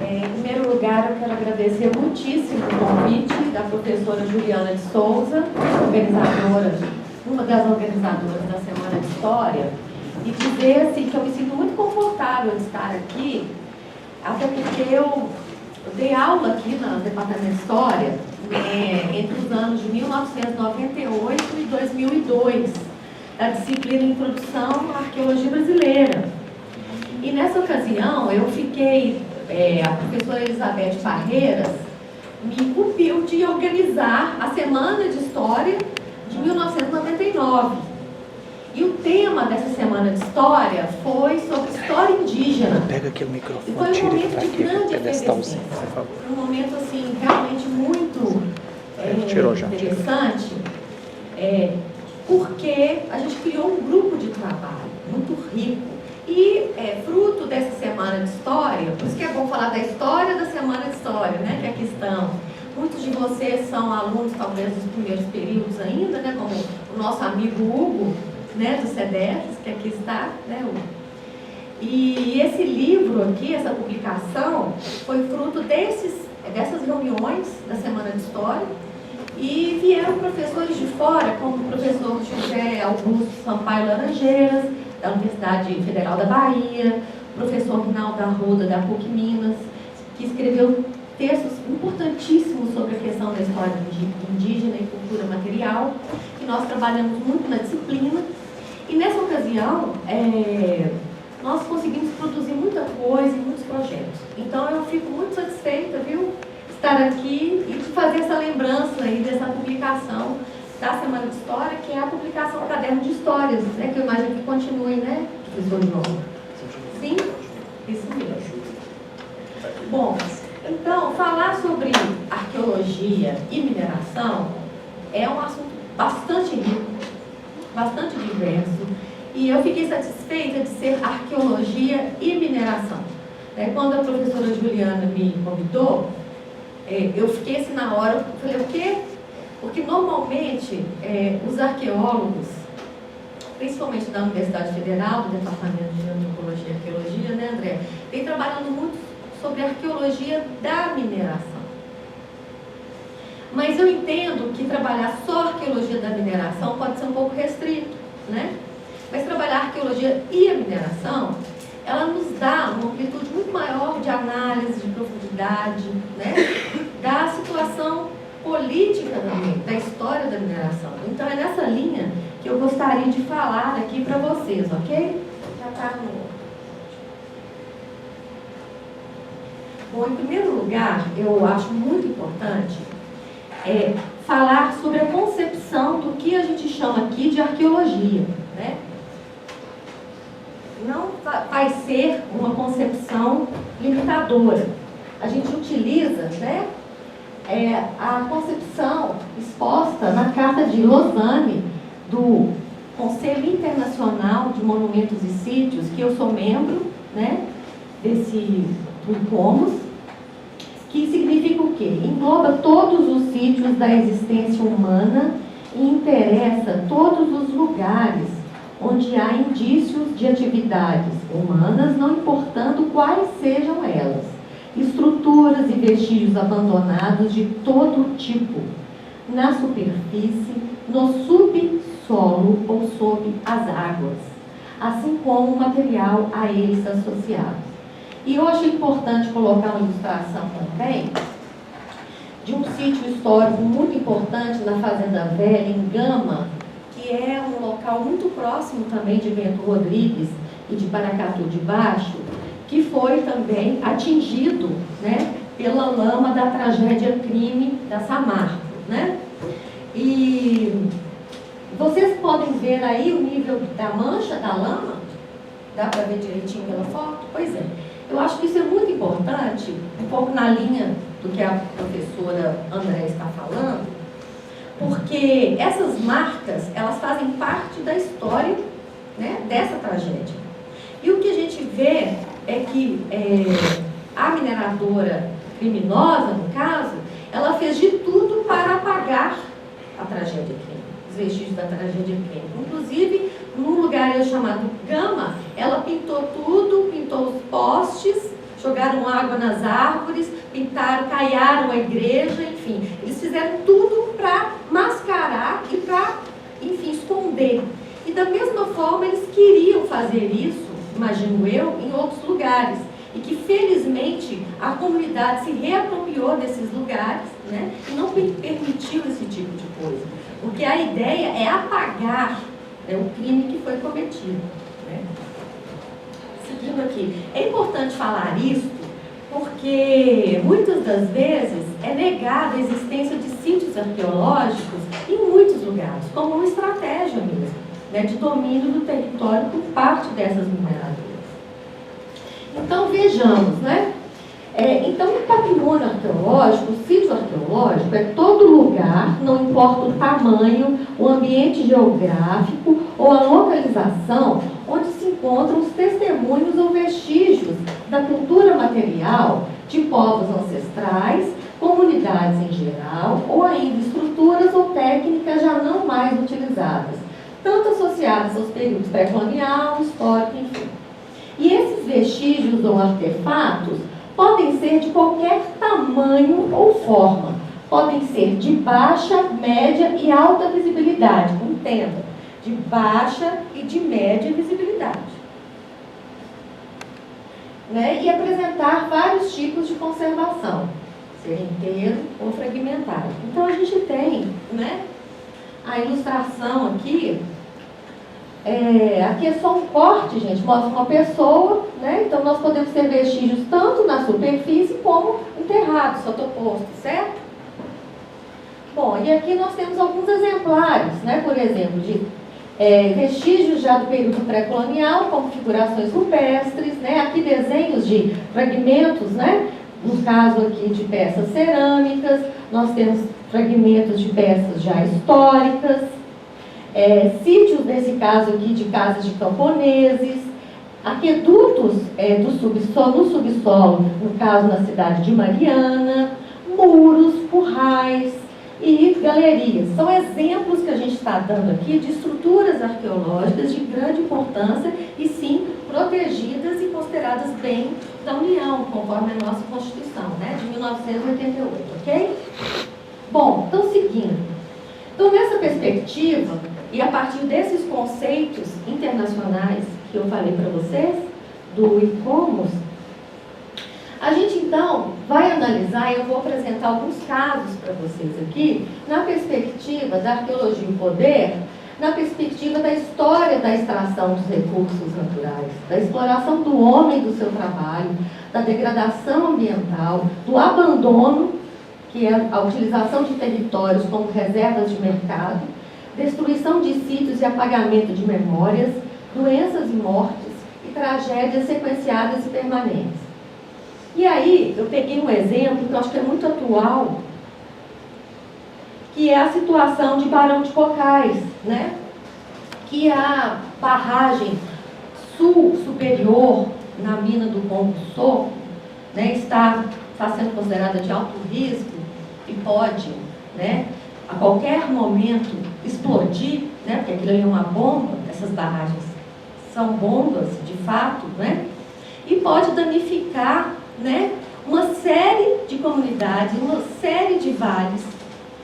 Em primeiro lugar, eu quero agradecer muitíssimo o convite da professora Juliana de Souza, uma das organizadoras da Semana de História, e dizer assim, que eu me sinto muito confortável de estar aqui, até porque eu dei aula aqui no Departamento de História entre os anos de 1998 e 2002, da disciplina Introdução à Arqueologia Brasileira. E nessa ocasião, eu fiquei, a professora Elizabeth Barreiras me incumbiu de organizar a Semana de História de 1999. E o tema dessa Semana de História foi sobre história indígena. Pega aqui o microfone, e foi um momento de grande efervescência. Um momento, assim, realmente muito interessante, porque a gente criou um grupo de trabalho muito rico. E fruto dessa Semana de História, por isso que é bom falar da história da Semana de História, né, que aqui estão. Muitos de vocês são alunos, talvez, dos primeiros períodos ainda, né, como o nosso amigo Hugo, né, do CEDES, que aqui está, né, Hugo? E esse livro aqui, essa publicação, foi fruto dessas reuniões da Semana de História, e vieram professores de fora, como o professor José Augusto Sampaio Laranjeiras, da Universidade Federal da Bahia, o professor Rinaldo Arruda, da PUC Minas, que escreveu textos importantíssimos sobre a questão da história indígena e cultura material, que nós trabalhamos muito na disciplina. E nessa ocasião, nós conseguimos produzir muita coisa e muitos projetos. Então eu fico muito satisfeita, viu, estar aqui e de fazer essa lembrança aí dessa publicação da Semana de História, que é a publicação do Caderno de Histórias, né, que eu imagino que continue, né, professor João? Sim? Isso mesmo. Bom, então, falar sobre arqueologia e mineração é um assunto bastante rico, bastante diverso, e eu fiquei satisfeita de ser arqueologia e mineração. Quando a professora Juliana me convidou, eu fiquei assim na hora, eu falei, o quê? Porque normalmente os arqueólogos, principalmente da Universidade Federal, do Departamento de Antropologia e Arqueologia, né, André, vem trabalhando muito sobre a arqueologia da mineração. Mas eu entendo que trabalhar só a arqueologia da mineração pode ser um pouco restrito, né? Mas trabalhar a arqueologia e a mineração, ela nos dá uma amplitude muito maior de análise, de profundidade, né, da situação política também, da história da mineração. Então é nessa linha que eu gostaria de falar aqui para vocês, ok? Já está no... Bom, em primeiro lugar, eu acho muito importante falar sobre a concepção do que a gente chama aqui de arqueologia, né? Não vai ser uma concepção limitadora. A gente utiliza, né, a concepção exposta na Carta de Lausanne do Conselho Internacional de Monumentos e Sítios, que eu sou membro, né, do ICOMOS, que significa o quê? Engloba todos os sítios da existência humana e interessa todos os lugares onde há indícios de atividades humanas, não importando quais sejam elas, estruturas e vestígios abandonados de todo tipo, na superfície, no subsolo ou sob as águas, assim como o material a eles associado. E eu achei importante colocar uma ilustração também de um sítio histórico muito importante na Fazenda Velha, em Gama, que é um local muito próximo também de Bento Rodrigues e de Paracatu de Baixo, que foi também atingido, né, pela lama da tragédia crime da Samarco, né? E vocês podem ver aí o nível da mancha da lama? Dá para ver direitinho pela foto? Pois é. Eu acho que isso é muito importante, um pouco na linha do que a professora André está falando, porque essas marcas, elas fazem parte da história, né, dessa tragédia. E o que a gente vê é que a mineradora criminosa, no caso, ela fez de tudo para apagar a tragédia crime, os vestígios da tragédia crime. Inclusive, num lugar chamado Gama, ela pintou tudo, pintou os postes, jogaram água nas árvores, pintaram, caiaram a igreja, enfim. Eles fizeram tudo para mascarar e para, enfim, esconder. E da mesma forma eles queriam fazer isso, imagino eu, em outros lugares. E que felizmente a comunidade se reapropriou desses lugares, né, e não permitiu esse tipo de coisa. Porque a ideia é apagar, né, o crime que foi cometido. Né. Seguindo aqui, é importante falar isso porque muitas das vezes é negada a existência de sítios arqueológicos em muitos lugares, como uma estratégia mesmo, né, de domínio do território por parte dessas mineradoras. Então vejamos, né? Então o patrimônio arqueológico, o sítio arqueológico é todo lugar, não importa o tamanho, o ambiente geográfico ou a localização, onde se encontram os testemunhos ou vestígios da cultura material de povos ancestrais, comunidades em geral, ou ainda estruturas ou técnicas já não mais utilizadas, tanto associadas aos períodos pré-colonial, histórico, enfim. E esses vestígios ou artefatos podem ser de qualquer tamanho ou forma. Podem ser de baixa, média e alta visibilidade. Entenda, de baixa e de média visibilidade. Né? E apresentar vários tipos de conservação, ser inteiro ou fragmentado. Então a gente tem, né, a ilustração aqui. Aqui é só um corte, gente, mostra uma pessoa, né? Então nós podemos ter vestígios tanto na superfície como enterrados, sotoposto, certo? Bom, e aqui nós temos alguns exemplares, né? Por exemplo, de vestígios já do período pré-colonial, como figurações rupestres, né? Aqui desenhos de fragmentos, né? No caso aqui de peças cerâmicas, nós temos fragmentos de peças já históricas. Sítios, nesse caso aqui, de casas de camponeses, aquedutos no subsolo, no caso na cidade de Mariana, muros, currais e galerias. São exemplos que a gente está dando aqui de estruturas arqueológicas de grande importância e sim protegidas e consideradas bem da União, conforme a nossa Constituição, né, de 1988, ok? Bom, então seguindo. Então, nessa perspectiva, e a partir desses conceitos internacionais que eu falei para vocês, do ICOMOS, a gente então vai analisar, e eu vou apresentar alguns casos para vocês aqui, na perspectiva da arqueologia e poder, na perspectiva da história da extração dos recursos naturais, da exploração do homem e do seu trabalho, da degradação ambiental, do abandono, que é a utilização de territórios como reservas de mercado, destruição de sítios e apagamento de memórias, doenças e mortes e tragédias sequenciadas e permanentes. E aí, eu peguei um exemplo que eu acho que é muito atual, que é a situação de Barão de Cocais, né? Que a barragem sul superior na mina do Pombo Soco, né, está sendo considerada de alto risco e pode, né, a qualquer momento explodir, né, porque aquilo ali é uma bomba, essas barragens são bombas de fato, né, e pode danificar, né, uma série de comunidades, uma série de vales,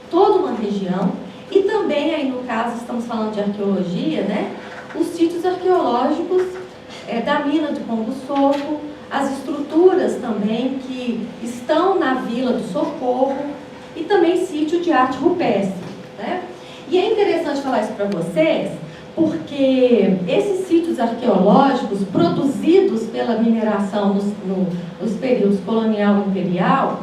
toda uma região, e também aí no caso estamos falando de arqueologia, né, os sítios arqueológicos da mina do Pombo Soco, as estruturas também que estão na Vila do Socorro e também sítio de arte rupestre, né? E é interessante falar isso para vocês, porque esses sítios arqueológicos produzidos pela mineração nos períodos colonial e imperial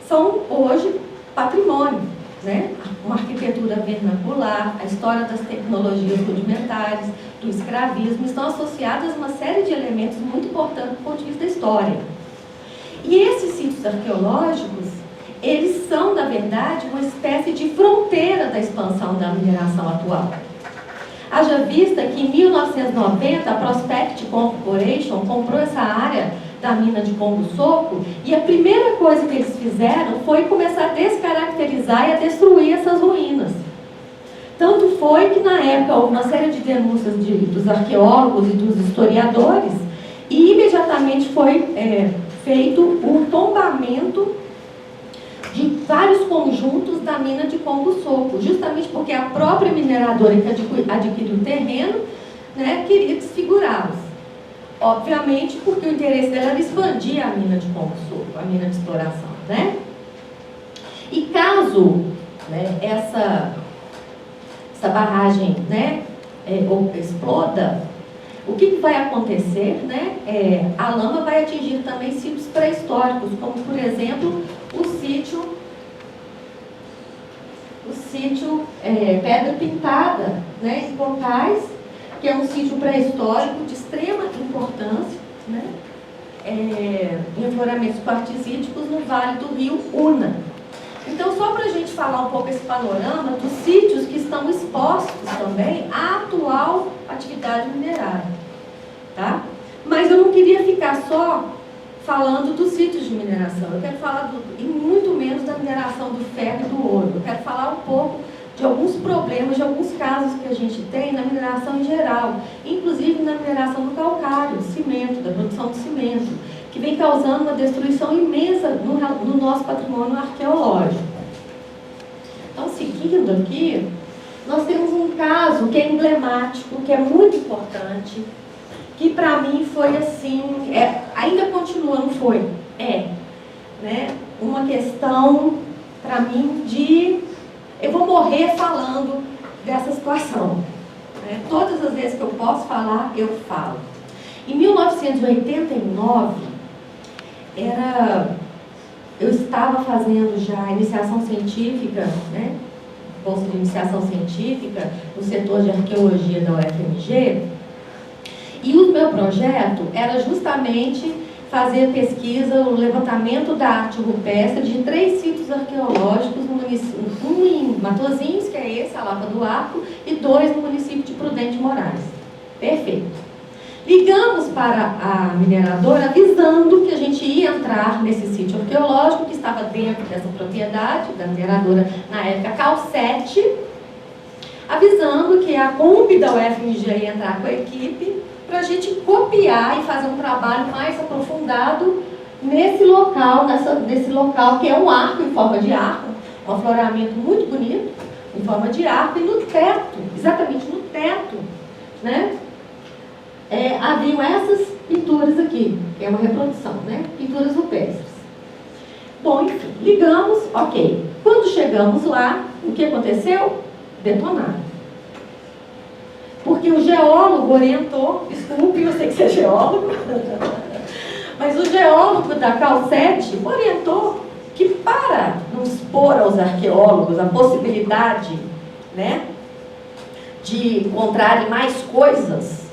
são hoje patrimônio, né? Uma arquitetura vernacular, a história das tecnologias rudimentares, do escravismo, estão associadas a uma série de elementos muito importantes do ponto de vista da história. E esses sítios arqueológicos, eles são, na verdade, uma espécie de fronteira da expansão da mineração atual. Haja vista que em 1990 a Prospect Corporation comprou essa área da mina de Pombo Soco e a primeira coisa que eles fizeram foi começar a descaracterizar e a destruir essas ruínas. Tanto foi que na época houve uma série de denúncias dos arqueólogos e dos historiadores E imediatamente foi feito o tombamento de vários conjuntos da mina de Congo Soco, justamente porque a própria mineradora que adquiriu o terreno, né, queria desfigurá-los. Obviamente, porque o interesse dela era expandir a mina de Congo Soco, a mina de exploração, né? E caso, né, essa barragem, né, exploda, o que vai acontecer, né? A lama vai atingir também sítios pré-históricos, como, por exemplo, o sítio Pedra Pintada, né, em Cocais, que é um sítio pré-histórico de extrema importância, né, em afloramentos quartzíticos no vale do rio Una. Então, só para a gente falar um pouco esse panorama dos sítios que estão expostos também à atual atividade minerária, tá? Mas eu não queria ficar só falando dos sítios de mineração, eu quero falar e muito menos da mineração do ferro e do ouro. Eu quero falar um pouco de alguns problemas, de alguns casos que a gente tem na mineração em geral, inclusive na mineração do calcário, cimento, da produção de cimento, que vem causando uma destruição imensa no nosso patrimônio arqueológico. Então, seguindo aqui, nós temos um caso que é emblemático, que é muito importante, que para mim foi assim, ainda continua, não foi? Né, uma questão para mim de... Eu vou morrer falando dessa situação, né? Todas as vezes que eu posso falar, eu falo. Em 1989, eu estava fazendo já a iniciação científica, né? Bolsa de iniciação científica no setor de arqueologia da UFMG, e o meu projeto era justamente fazer pesquisa, o levantamento da arte rupestre de 3 sítios arqueológicos no município, um em Matosinhos, que é esse, a Lapa do Arco, e 2 no município de Prudente Moraes. Perfeito. Ligamos para a mineradora avisando que a gente ia entrar nesse sítio arqueológico que estava dentro dessa propriedade da mineradora, na época Cal 7, avisando que a Kombi da UFMG ia entrar com a equipe para a gente copiar e fazer um trabalho mais aprofundado nesse local, nesse local que é um arco em forma de arco, um afloramento muito bonito, em forma de arco, e no teto, exatamente no teto, né, haviam essas pinturas aqui, que é uma reprodução, né, pinturas rupestres. Bom, enfim, ligamos, ok. Quando chegamos lá, o que aconteceu? Detonaram. Porque o geólogo orientou, desculpe, eu sei que você é geólogo, mas o geólogo da Cal 7 orientou que para não expor aos arqueólogos a possibilidade, né, de encontrarem mais coisas,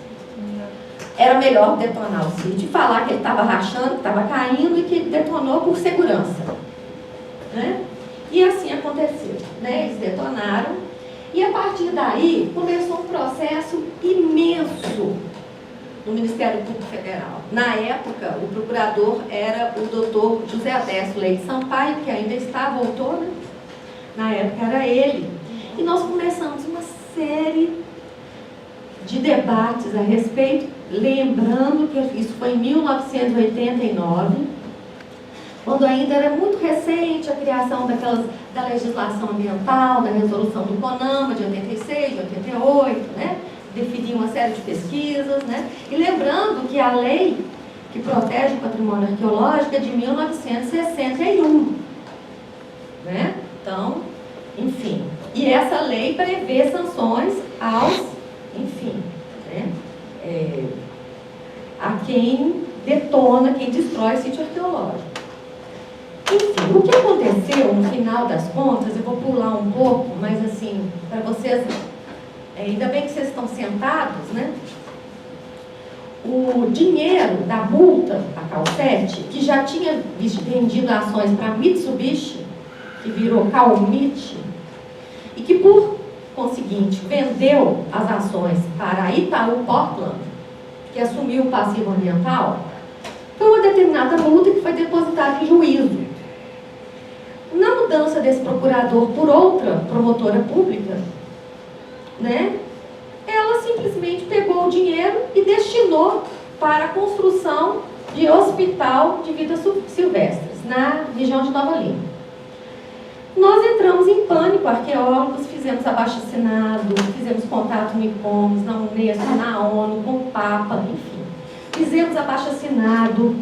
era melhor detonar o sítio e falar que ele estava rachando, que estava caindo e que detonou por segurança, né? E assim aconteceu, né? Eles detonaram. E a partir daí, começou um processo imenso no Ministério Público Federal. Na época, o procurador era o doutor José Adesso Leite Sampaio, que ainda voltou, né? Na época era ele. E nós começamos uma série de debates a respeito, lembrando que isso foi em 1989, quando ainda era muito recente a criação da legislação ambiental, da resolução do CONAMA de 86, de 88, né? Definiu uma série de pesquisas, né? E lembrando que a lei que protege o patrimônio arqueológico é de 1961, né? Então, enfim, e essa lei prevê sanções aos, enfim, né? A quem detona, quem destrói sítio arqueológico. Enfim, o que aconteceu no final das contas, eu vou pular um pouco, mas assim, para vocês, ainda bem que vocês estão sentados, né? O dinheiro da multa, a Cal 7, que já tinha vendido ações para Mitsubishi, que virou Calmit, e que por conseguinte vendeu as ações para Itaú Portland, que assumiu o passivo ambiental, foi uma determinada multa que foi depositada em juízo. Na mudança desse procurador por outra promotora pública, né, ela simplesmente pegou o dinheiro e destinou para a construção de hospital de vidas silvestres, na região de Nova Lima. Nós entramos em pânico, arqueólogos, fizemos abaixo-assinado, fizemos contato no ICOMOS, na Unesco, na ONU, com o Papa, enfim. Fizemos abaixo-assinado,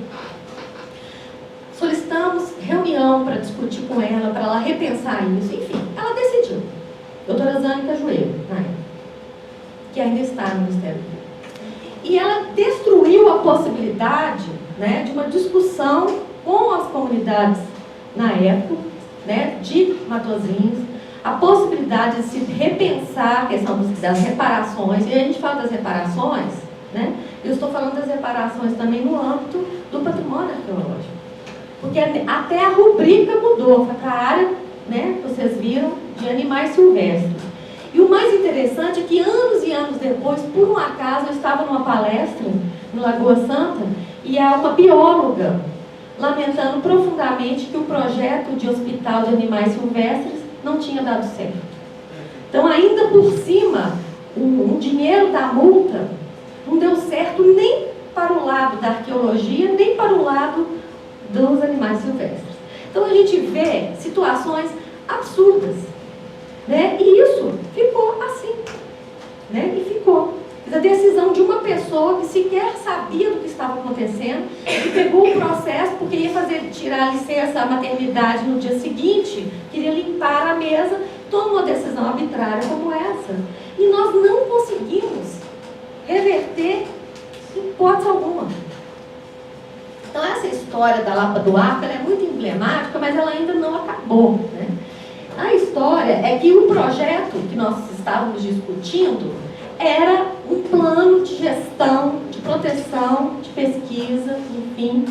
solicitamos reunião para discutir com ela, para ela repensar isso, enfim, ela decidiu. Doutora Zânica Joelho, na época, que ainda está no Ministério Público. E ela destruiu a possibilidade, né, de uma discussão com as comunidades na época, né, de Matozinhos, a possibilidade de se repensar a questão das reparações. E a gente fala das reparações, né, eu estou falando das reparações também no âmbito do patrimônio arqueológico. Porque até a rubrica mudou, foi para a área, né, vocês viram, de animais silvestres. E o mais interessante é que anos e anos depois, por um acaso, eu estava numa palestra no Lagoa Santa e há uma bióloga lamentando profundamente que o projeto de hospital de animais silvestres não tinha dado certo. Então, ainda por cima, o dinheiro da multa não deu certo nem para o lado da arqueologia, nem para o lado dos animais silvestres. Então, a gente vê situações absurdas, né? E isso ficou assim, né? E ficou. A decisão de uma pessoa que sequer sabia do que estava acontecendo, que pegou o processo porque ia tirar a licença maternidade no dia seguinte, queria limpar a mesa, toma uma decisão arbitrária como essa. E nós não conseguimos reverter em hipótese alguma. Então essa história da Lapa do Arco, ela é muito emblemática, mas ela ainda não acabou, né? A história é que o projeto que nós estávamos discutindo era um plano de gestão, de proteção, de pesquisa, enfim,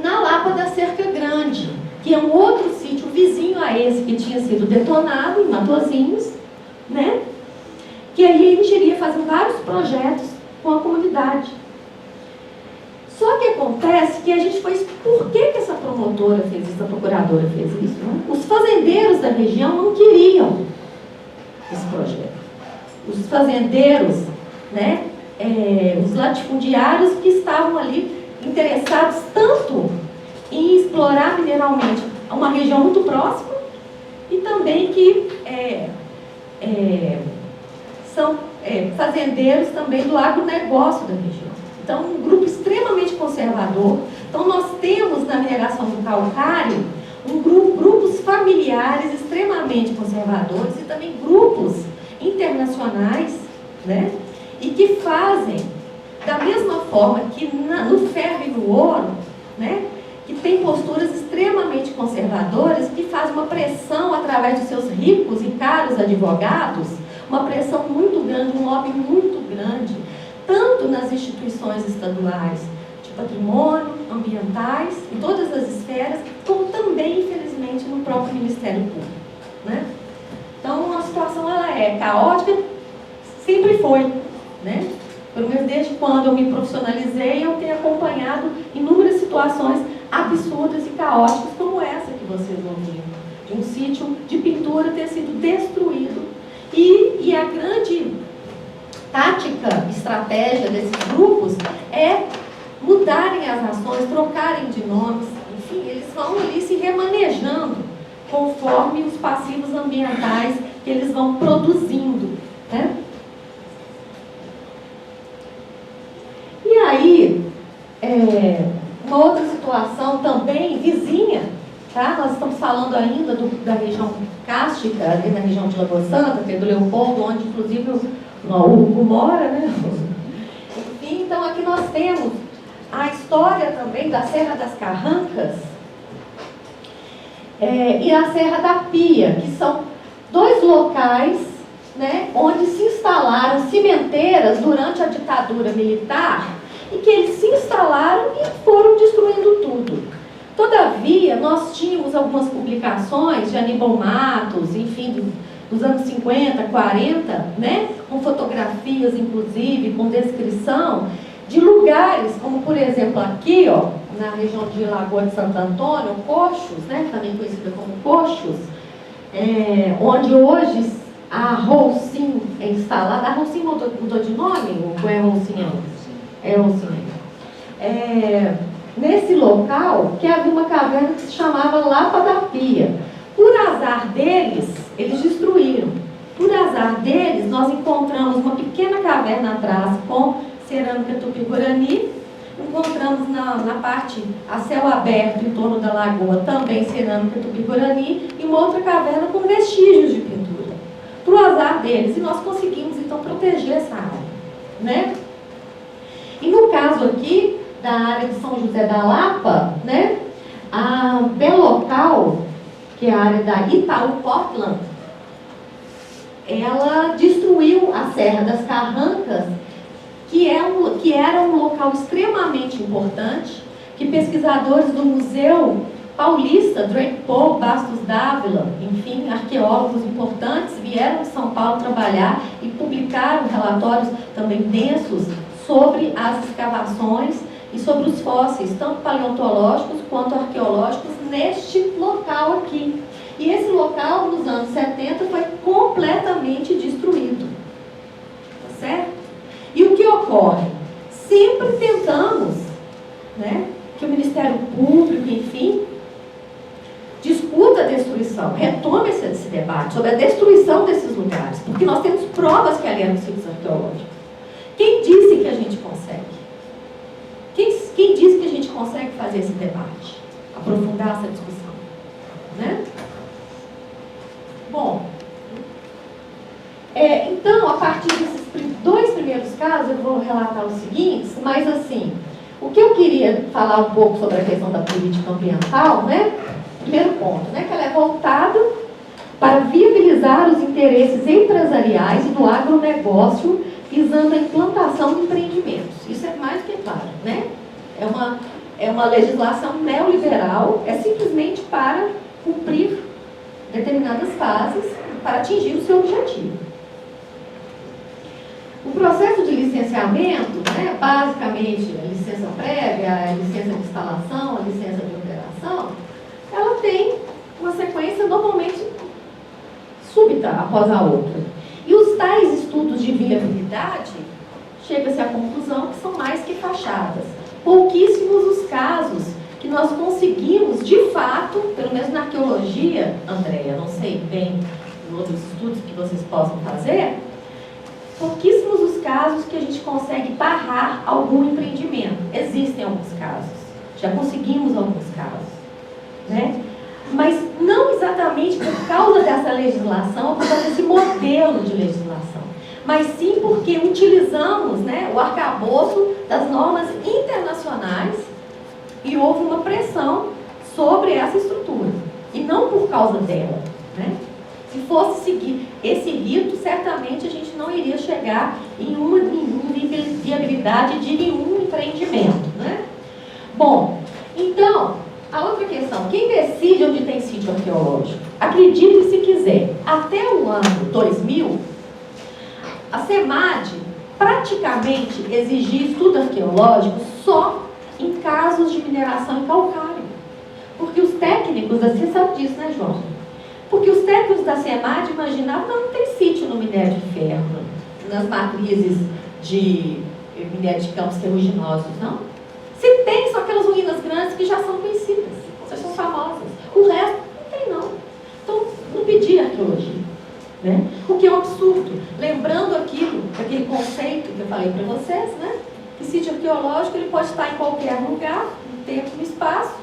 na Lapa da Cerca Grande, que é um outro sítio vizinho a esse que tinha sido detonado, em Matozinhos, né? Que aí a gente iria fazer vários projetos com a comunidade. Só que acontece que a gente foi... Por que essa promotora fez isso, essa procuradora fez isso? Né? Os fazendeiros da região não queriam esse projeto. Os fazendeiros, né, os latifundiários que estavam ali interessados tanto em explorar mineralmente uma região muito próxima e também que são fazendeiros também do agronegócio da região. Então, um grupo extremamente conservador. Então, nós temos na mineração do calcário grupos familiares extremamente conservadores e também grupos internacionais, né? E que fazem da mesma forma que no ferro e no ouro, né? Que tem posturas extremamente conservadoras, que fazem uma pressão através dos seus ricos e caros advogados, uma pressão muito grande, um lobby muito grande, tanto nas instituições estaduais de patrimônio, ambientais, em todas as esferas, como também, infelizmente, no próprio Ministério Público, né? Então, a situação ela é caótica, sempre foi, né? Pelo menos desde quando eu me profissionalizei, eu tenho acompanhado inúmeras situações absurdas e caóticas como essa que vocês ouviram, de um sítio de pintura ter sido destruído. E a grande tática, estratégia desses grupos é mudarem as ações, trocarem de nomes, enfim, eles vão ali se remanejando conforme os passivos ambientais que eles vão produzindo, né? E aí, uma outra situação também vizinha, tá? Nós estamos falando ainda da região cárstica, ali na região de Lagoa Santa, Pedro Leopoldo, onde inclusive o Hugo mora, né? Enfim, então aqui nós temos a história também da Serra das Carrancas, e a Serra da Pia, que são dois locais, né, onde se instalaram cimenteiras durante a ditadura militar e que eles se instalaram e foram destruindo tudo. Todavia, nós tínhamos algumas publicações de Aníbal Matos, enfim, dos anos 50, 40, né, com fotografias, inclusive, com descrição de lugares, como por exemplo aqui, ó, na região de Lagoa de Santo Antônio, Coxos, né, também conhecida como Coxos, onde hoje a Holcim é instalada. A Holcim mudou de nome? Ou é Holcim? Nesse local, que havia uma caverna que se chamava Lapa da Pia. Por azar deles, eles destruíram. Por azar deles, nós encontramos uma pequena caverna atrás com cerâmica tupi-guarani. Encontramos na parte a céu aberto em torno da lagoa também cerâmica tupi-guarani e uma outra caverna com vestígios de pintura. Por azar deles, e nós conseguimos então proteger essa área, né? E no caso aqui da área de São José da Lapa, né, a Belocal, que é a área da Itaú Portland, ela destruiu a Serra das Carrancas, que era um local extremamente importante, que pesquisadores do Museu Paulista, Drake Paul, Bastos Dávila, enfim, arqueólogos importantes, vieram de São Paulo trabalhar e publicaram relatórios também densos sobre as escavações e sobre os fósseis, tanto paleontológicos quanto arqueológicos, neste local aqui. E esse local, nos anos 70, foi completamente destruído. Tá certo? E o que ocorre? Sempre tentamos, né, que o Ministério Público, enfim, discuta a destruição, retome esse debate sobre a destruição desses lugares, porque nós temos provas que ali eram sítios arqueológicos. Quem disse que a gente consegue? Quem disse que a gente consegue fazer esse debate? Aprofundar essa discussão, né? Bom, então, a partir desses dois primeiros casos, eu vou relatar os seguintes, mas assim, o que eu queria falar um pouco sobre a questão da política ambiental, né? Primeiro ponto, né? Que ela é voltada para viabilizar os interesses empresariais e do agronegócio, visando a implantação de empreendimentos. Isso é mais do que claro, né? É uma legislação neoliberal, é simplesmente para cumprir determinadas fases para atingir o seu objetivo. O processo de licenciamento, né, basicamente a licença prévia, a licença de instalação, a licença de operação, ela tem uma sequência normalmente súbita após a outra. E os tais estudos de viabilidade, chega-se à conclusão que são mais que fachadas. Pouquíssimos os casos que nós conseguimos, de fato, pelo menos na arqueologia, Andréia, não sei bem em outros estudos que vocês possam fazer, pouquíssimos os casos que a gente consegue barrar algum empreendimento. Existem alguns casos, já conseguimos alguns casos, né? Mas não exatamente por causa dessa legislação, por causa desse modelo de legislação, mas sim porque utilizamos, né, o arcabouço das normas internacionais e houve uma pressão sobre essa estrutura, e não por causa dela, né? Se fosse seguir esse rito, certamente a gente não iria chegar em uma viabilidade de nenhum empreendimento, né? Bom, então, a outra questão, quem decide onde tem sítio arqueológico? Acredite se quiser, até o ano 2000, a SEMAD praticamente exigia estudo arqueológico só em casos de mineração em calcário. Porque os técnicos, você sabe disso, né, João? Porque os técnicos da SEMAD imaginavam que não tem sítio no minério de ferro, nas matrizes de minério de campos ferruginosos, não? Se tem, são aquelas ruínas grandes que já são conhecidas, já são famosas. O resto não tem, não. Então, não pedia arqueologia, né? O que é um absurdo. Lembrando aquele conceito que eu falei para vocês, né? Que sítio arqueológico ele pode estar em qualquer lugar, no tempo e no espaço,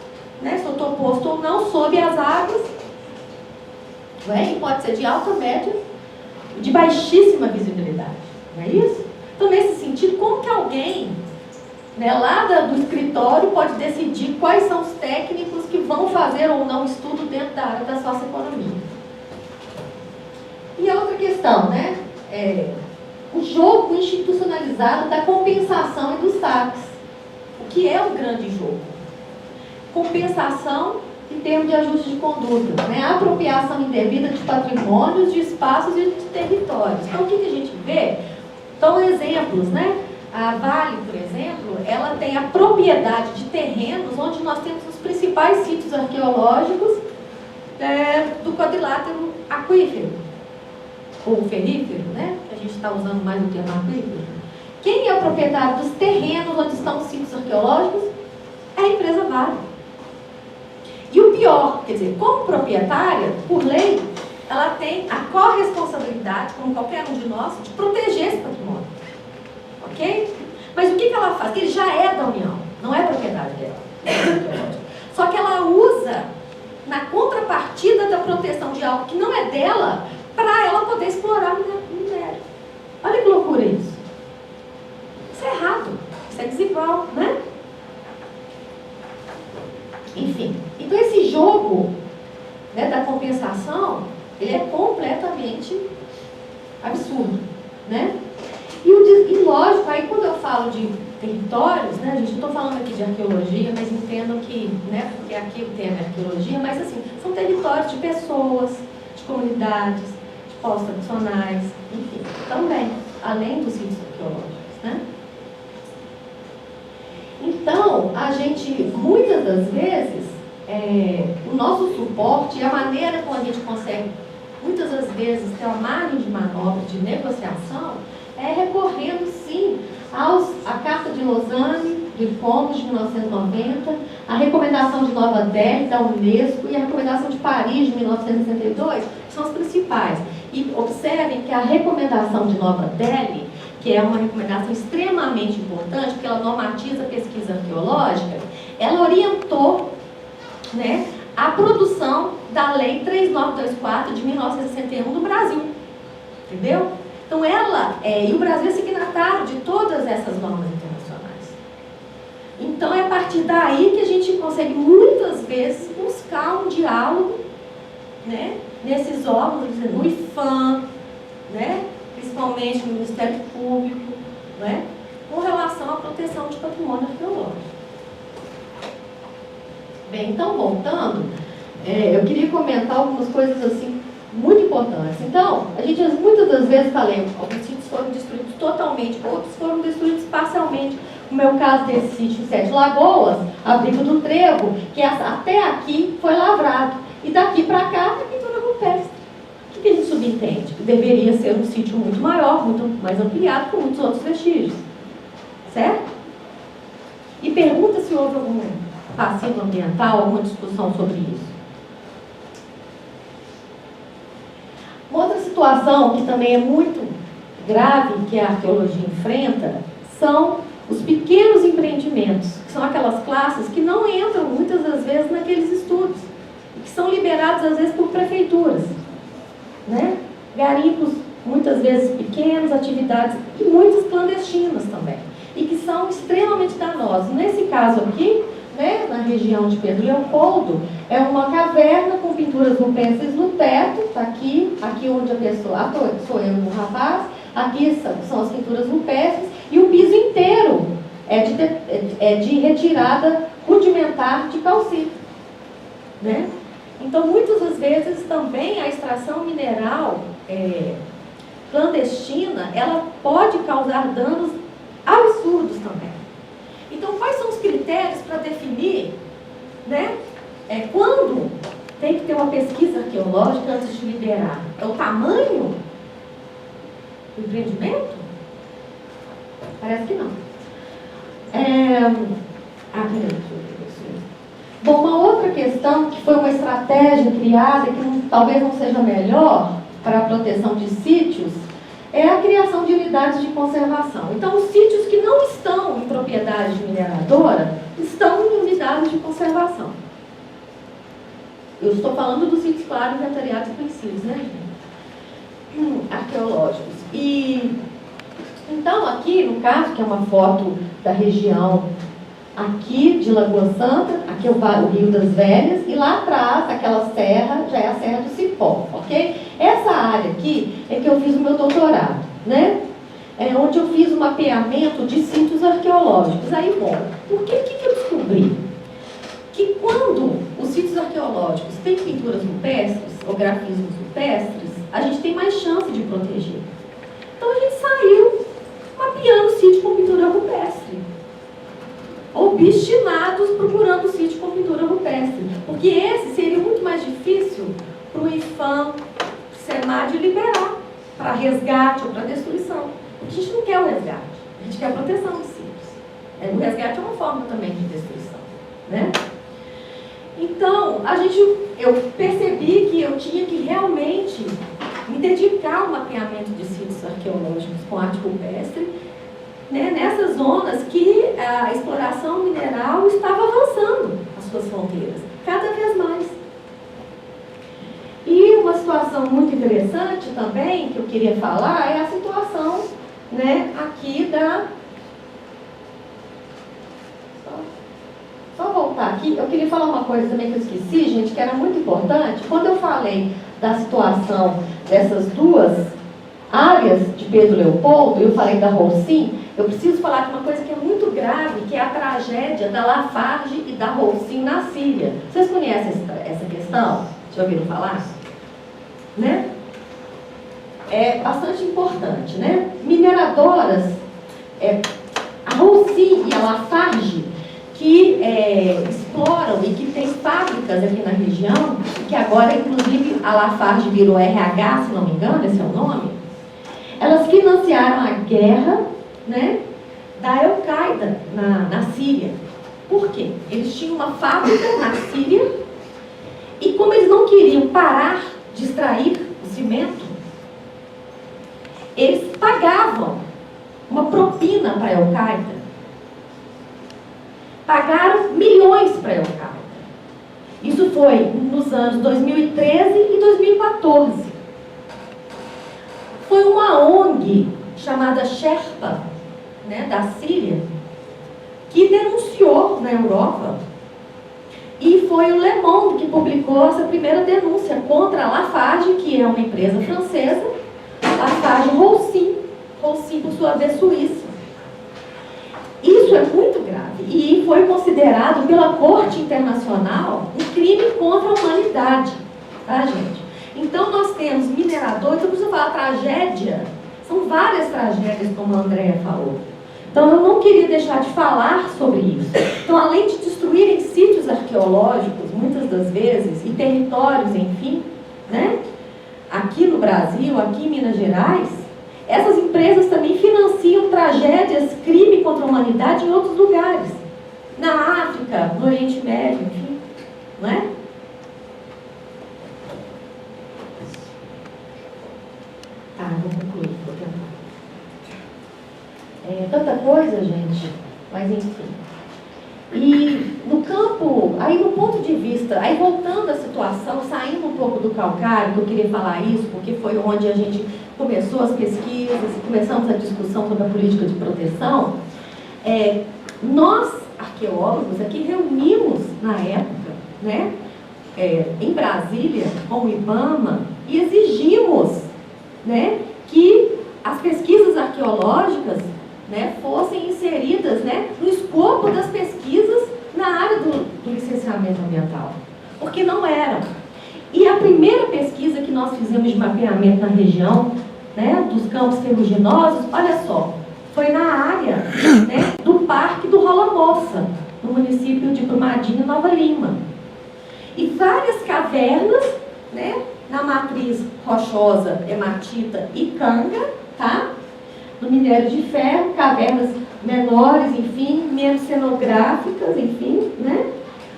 né? Se eu estou posto ou não, sob as águas, né? E pode ser de alta, média, de baixíssima visibilidade, não é isso? Então, nesse sentido, como que alguém, né, lá do escritório pode decidir quais são os técnicos que vão fazer ou não estudo dentro da área da socioeconomia? E a outra questão, né? O jogo institucionalizado da compensação e dos saques. O que é o grande jogo? Compensação em termos de ajuste de conduta, né? A apropriação indevida de patrimônios, de espaços e de territórios. Então, o que a gente vê? Então, exemplos, né? A Vale, por exemplo, ela tem a propriedade de terrenos onde nós temos os principais sítios arqueológicos do quadrilátero aquífero, ou ferífero, né? A gente está usando mais o termo aquífero, Quem é o proprietário dos terrenos onde estão os sítios arqueológicos? É a empresa Vale. E o pior, quer dizer, como proprietária, por lei, ela tem a corresponsabilidade, como qualquer um de nós, de proteger esse patrimônio. Ok? Mas o que ela faz? Ele já é da União, não é propriedade dela. Só que ela usa, na contrapartida da proteção de algo que não é dela, para ela poder explorar minério. Olha que loucura isso. Isso é errado, isso é desigual, né? Enfim, então esse jogo, né, da compensação, ele é completamente absurdo, né? E lógico, aí quando eu falo de territórios, né, gente, não estou falando aqui de arqueologia, mas entendam que, né, porque aqui o tema é arqueologia, mas assim, são territórios de pessoas, de comunidades, de povos tradicionais, enfim, também, além dos sítios arqueológicos, né? Então, a gente, muitas das vezes, o nosso suporte e a maneira como a gente consegue, muitas das vezes, ter uma margem de manobra, de negociação, é recorrendo, sim, à Carta de Lausanne, de Fomos, de 1990, a Recomendação de Nova Delhi, da Unesco, e a Recomendação de Paris, de 1962, que são as principais. E observem que a Recomendação de Nova Delhi, que é uma recomendação extremamente importante, porque ela normatiza a pesquisa arqueológica, ela orientou, né, a produção da Lei 3924 de 1961 no Brasil. Entendeu? Então ela, e o Brasil é signatário de todas essas normas internacionais. Então é a partir daí que a gente consegue muitas vezes buscar um diálogo, né, nesses órgãos, no IFAM, né, principalmente no Ministério Público, né, com relação à proteção de patrimônio arqueológico. Bem, então voltando, eu queria comentar algumas coisas assim muito importantes. Então, a gente muitas das vezes falei, alguns sítios foram destruídos totalmente, outros foram destruídos parcialmente. No meu caso desse sítio em Sete Lagoas, Abrigo do Trevo, que até aqui foi lavrado. E daqui para cá é pintura rupestre. O que a gente subentende? Que deveria ser um sítio muito maior, muito mais ampliado, com muitos outros vestígios. Certo? E pergunta se houve algum passivo ambiental, alguma discussão sobre isso. Uma outra situação que também é muito grave que a arqueologia enfrenta são os pequenos empreendimentos, que são aquelas classes que não entram muitas das vezes naqueles estudos, que são liberados às vezes por prefeituras, né? Garimpos muitas vezes pequenos, atividades e muitas clandestinas também, e que são extremamente danosos. Nesse caso aqui, né, na região de Pedro Leopoldo, é uma caverna com pinturas rupestres no teto, está aqui onde a pessoa, sou eu, o rapaz, aqui são as pinturas rupestres, e o piso inteiro é de retirada rudimentar de calcita, né? Então, muitas das vezes também a extração mineral clandestina, ela pode causar danos absurdos também. Então, quais são os critérios para definir, né, quando tem que ter uma pesquisa arqueológica antes de liberar? É o tamanho do empreendimento? Parece que não. Bom, uma outra questão que foi uma estratégia criada, que talvez não seja melhor para a proteção de sítios, é a criação de unidades de conservação. Então, os sítios que não estão em propriedade de mineradora estão em unidades de conservação. Eu estou falando dos sítios, claro, inventariados e conhecidos, né, gente? Arqueológicos. E, então, aqui, no caso, que é uma foto da região aqui de Lagoa Santa, aqui é o Rio das Velhas, e lá atrás, aquela serra, já é a Serra do Cipó, ok? Essa área aqui é que eu fiz o meu doutorado, né? Onde eu fiz um mapeamento de sítios arqueológicos. Aí, bom, por que eu descobri? Que quando os sítios arqueológicos têm pinturas rupestres, ou grafismos rupestres, a gente tem mais chance de proteger. Então, a gente saiu mapeando o sítio com pintura rupestre. Obstinados procurando o sítio com pintura rupestre. Porque esse seria muito mais difícil para o IFAM, SEMAD liberar para resgate ou para destruição. Porque a gente não quer o resgate. A A gente quer a proteção dos sítios. O resgate é uma forma também de destruição, né? Então, eu percebi que eu tinha que realmente me dedicar ao mapeamento de sítios arqueológicos com arte rupestre, né, nessas zonas que a exploração mineral estava avançando as suas fronteiras, cada vez mais. E uma situação muito interessante também, que eu queria falar, é a situação, né, aqui da... Só voltar aqui, eu queria falar uma coisa também que eu esqueci, gente, que era muito importante. Quando eu falei da situação dessas duas áreas de Pedro Leopoldo, eu falei da Holcim, eu preciso falar de uma coisa que é muito grave, que é a tragédia da Lafarge e da Holcim na Síria. Vocês conhecem essa questão? Já ouviram falar? Né? É bastante importante, né? Mineradoras, a Holcim e a Lafarge, que exploram e que tem fábricas aqui na região, que agora, inclusive, a Lafarge virou RH, se não me engano, esse é o nome. Elas financiaram a guerra, né, da Al-Qaeda na Síria. Por quê? Eles tinham uma fábrica na Síria e, como eles não queriam parar de extrair o cimento, eles pagavam uma propina para a Al-Qaeda. Pagaram milhões para a Al-Qaeda. Isso foi nos anos 2013 e 2014. Foi uma ONG chamada Sherpa, né, da Síria, que denunciou na Europa. E foi o Le Monde que publicou essa primeira denúncia contra a Lafarge, que é uma empresa francesa, Lafarge Holcim, Holcim por sua vez suíça. Isso é muito grave e foi considerado pela Corte Internacional um crime contra a humanidade, tá, gente? Então nós temos mineradores, eu preciso falar tragédia, são várias tragédias, como a Andréa falou. Então eu não queria deixar de falar sobre isso. Então, além de destruírem sítios arqueológicos, muitas das vezes, e territórios, enfim, né? Aqui no Brasil, aqui em Minas Gerais, essas empresas também financiam tragédias, crime contra a humanidade em outros lugares. Na África, no Oriente Médio, enfim, não é? Tá, vou concluir, vou tentar. Tanta coisa, gente, mas enfim. E no campo, aí no ponto de vista, aí voltando à situação, saindo um pouco do calcário, que eu queria falar isso, porque foi onde a gente começou as pesquisas e começamos a discussão sobre a política de proteção, nós, arqueólogos, aqui reunimos na época, né, em Brasília, com o IBAMA, e exigimos, né, que as pesquisas arqueológicas, né, fossem inseridas, né, no escopo das pesquisas na área do licenciamento ambiental, porque não eram. E a primeira pesquisa que nós fizemos de mapeamento na região, né, dos campos ferruginosos, olha só, foi na área, né, do Parque do Rola Moça, no município de Brumadinho, Nova Lima. E várias cavernas, né, na matriz rochosa, hematita e canga, tá? No minério de ferro, cavernas menores, enfim, menos cenográficas, enfim, né?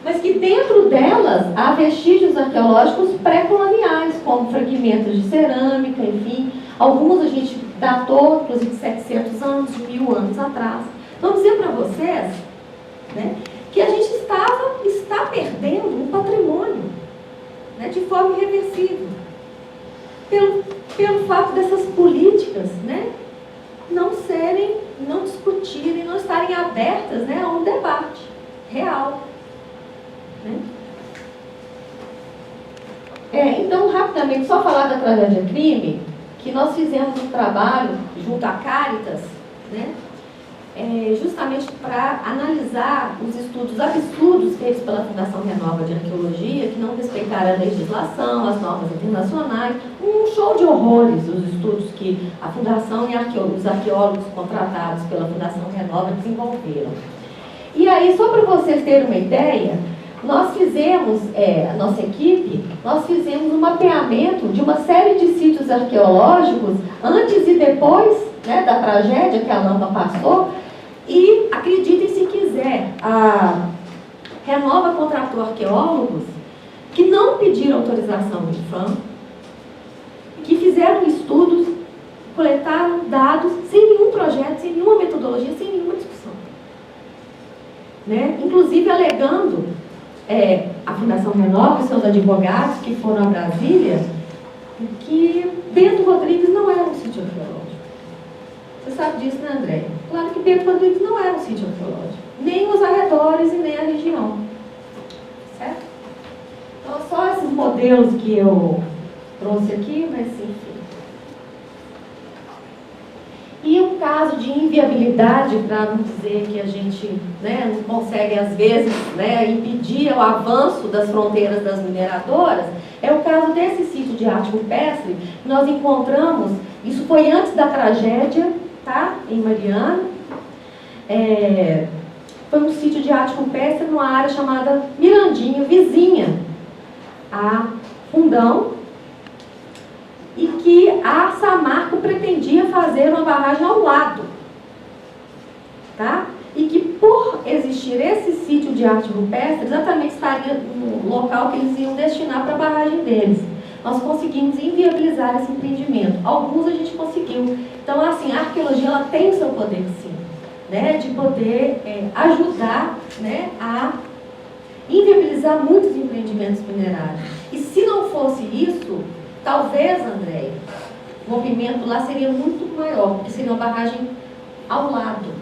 Mas que dentro delas há vestígios arqueológicos pré-coloniais, como fragmentos de cerâmica, enfim. Alguns a gente datou, inclusive, de 700 anos, de 1000 anos atrás. Vamos dizer para vocês, né, que a gente está perdendo um patrimônio, né, de forma irreversível. Pelo fato dessas políticas, né, não discutirem, não estarem abertas, né, a um debate real. Né? Então, rapidamente, só falar da tragédia crime, que nós fizemos um trabalho junto à Caritas, né, justamente para analisar os estudos absurdos feitos pela Fundação Renova de Arqueologia, que não respeitaram a legislação, as normas internacionais, um show de horrores os estudos que a Fundação e os arqueólogos contratados pela Fundação Renova desenvolveram. E aí, só para vocês terem uma ideia, nós fizemos, a nossa equipe, nós fizemos um mapeamento de uma série de sítios arqueológicos antes e depois, né, da tragédia que a Lamba passou. E acreditem se quiser, a Renova contratou arqueólogos que não pediram autorização do IPHAM, que fizeram estudos, coletaram dados sem nenhum projeto, sem nenhuma metodologia, sem nenhuma discussão. Né? Inclusive alegando a Fundação Renova e seus advogados que foram a Brasília, que Bento Rodrigues não era um sítio arqueológico. Você sabe disso, né, André? Claro que Bento Rodrigues não era um sítio arqueológico. Nem os arredores e nem a região. Certo? Então, só esses modelos que eu trouxe aqui, mas enfim. E um caso de inviabilidade, para não dizer que a gente, né, não consegue, às vezes, né, impedir o avanço das fronteiras das mineradoras, é o caso desse sítio de arte rupestre. Nós encontramos, isso foi antes da tragédia, tá? Em Mariana. Foi um sítio de arte rupestre numa área chamada Mirandinho, vizinha a Fundão, e que a Samarco pretendia fazer uma barragem ao lado. Tá? E que, por existir esse sítio de arte rupestre, exatamente estaria no local que eles iam destinar para a barragem deles. Nós conseguimos inviabilizar esse empreendimento. Alguns a gente conseguiu. Então, assim, a arqueologia ela tem o seu poder, sim, né, de poder ajudar, né, a inviabilizar muitos empreendimentos minerários. E se não fosse isso, talvez, André, o movimento lá seria muito maior, porque seria uma barragem ao lado.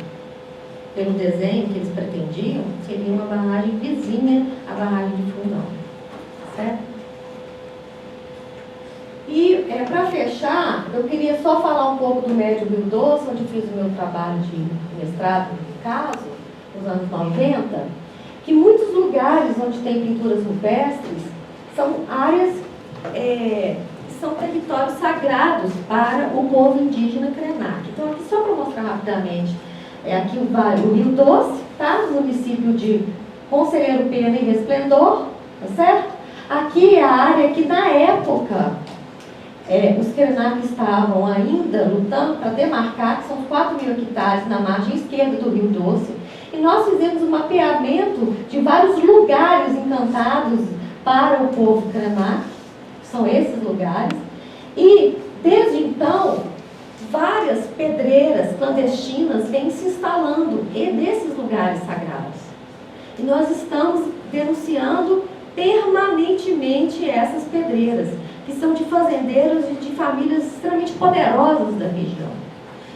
Pelo desenho que eles pretendiam, seria uma barragem vizinha à barragem de Fundão. Certo? E, para fechar, eu queria só falar um pouco do Médio Rio Doce, onde fiz o meu trabalho de mestrado, no caso, nos anos 90, que muitos lugares onde tem pinturas rupestres são áreas, são territórios sagrados para o povo indígena Krenak. Então, aqui só para mostrar rapidamente, aqui o Rio Doce, tá? No município de Conselheiro Pena e Resplendor, tá certo? Aqui é a área que, na época, os Krenak estavam ainda lutando para demarcar, que são 4.000 hectares na margem esquerda do Rio Doce, e nós fizemos um mapeamento de vários lugares encantados para o povo Krenak, que são esses lugares, e desde então, várias pedreiras clandestinas vêm se instalando nesses lugares sagrados. E nós estamos denunciando permanentemente essas pedreiras, que são de fazendeiros e de famílias extremamente poderosas da região.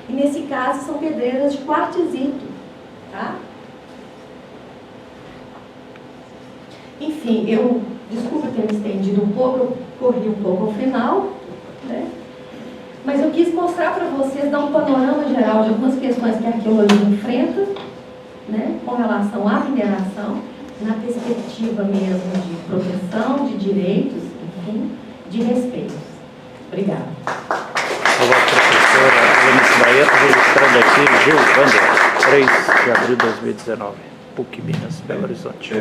E nesse caso são pedreiras de quartzito, tá? Enfim, desculpa ter me estendido um pouco, eu corri um pouco ao final, né? Mas eu quis mostrar para vocês, dar um panorama geral de algumas questões que a arqueologia enfrenta, né, com relação à mineração, na perspectiva mesmo de proteção, de direitos, enfim, de respeito. Obrigada. Olá, professora Alenice Baeta, registrando aqui Gil Wander, 3 de abril de 2019, PUC Minas, Belo Horizonte.